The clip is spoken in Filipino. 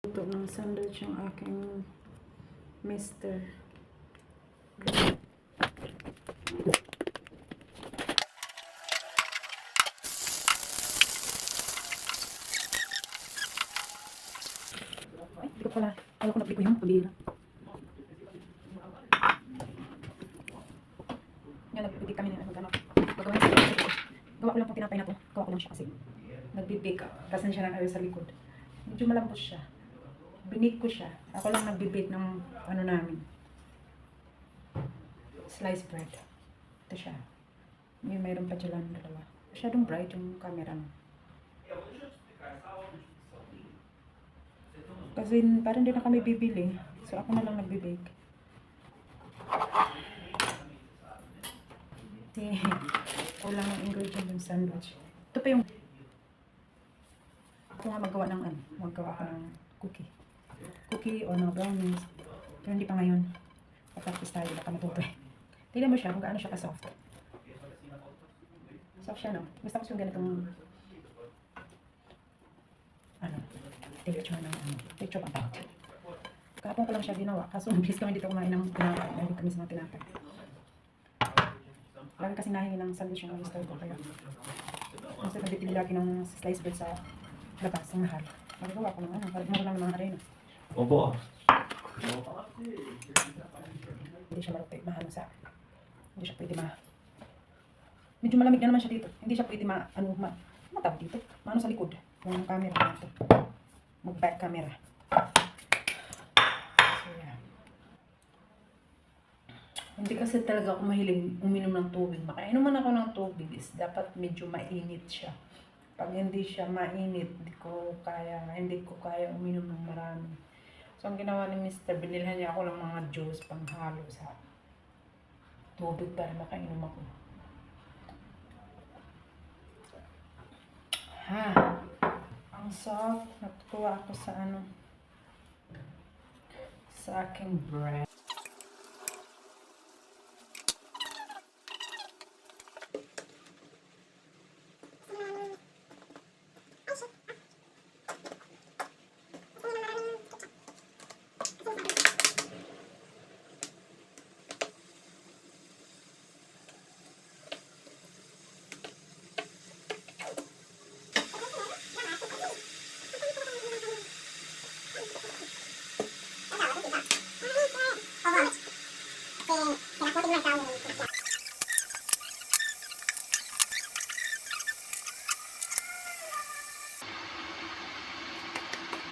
Ito ng sandwich yung aking mister. Ay, hindi ko pala. Ayaw ko na-play ko yung pabira. Yan, nagbibig kami ng ano. Pagawin ko lang siya. Gawa ko lang pong tinapay na to. Gawa ko lang siya kasi. Nagbibig. Kasi na siya ng sa likod. Medyo malambot siya. Binig ko siya. Ako lang nagbibig ng ano namin. Sliced bread. Ito siya. Mayroon pa dyan dalawa. Masyadong bright yung camera mo. Kasi parang hindi na kami bibili. So ako na lang nagbibig. Kasi kulang ng ingredient ng sandwich. Ito pa yung ito nga magawa ng ano. Magawa ko ng cookie. Cookie or mga brownies. Pero hindi pa ngayon. Papractice tayo. Baka matuto eh. Tignan mo siya kung gaano siya ka-soft. Soft siya, no? Gusto ko yung ganitong ano, texture ng ano, texture pang tawag. Kahapon ko lang siya ginawa. Kaso mabilis kami dito kumain ng tinapay. Dahil kami sa mga tinapay. Lagi kasi nahingi ng sandwich yung mister ko. Kaya kasi nagtitili lagi ng slice bread sa labas, ang mahal. Magagawa ko ng ano, mura lang ng mga arena. Opo. Hindi siya marupi, mahalo sa hindi siya pwede medyo malamig na naman siya dito. Hindi siya pwede matawag dito. Maano sa likod. Yung camera na ito. Mag-back camera. So, yeah. Hindi kasi talaga ako mahiling uminom ng tubig. Makainom man ako ng tubig is dapat medyo mainit siya. Pag hindi siya mainit, hindi ko kaya uminom ng marami. So, ang ginawa ni Mr. Binilhan niya ako ng mga juice panghalo sa tubig para makainom ako. Ha, ang soft. Natutuwa ako sa ano, sa aking bread.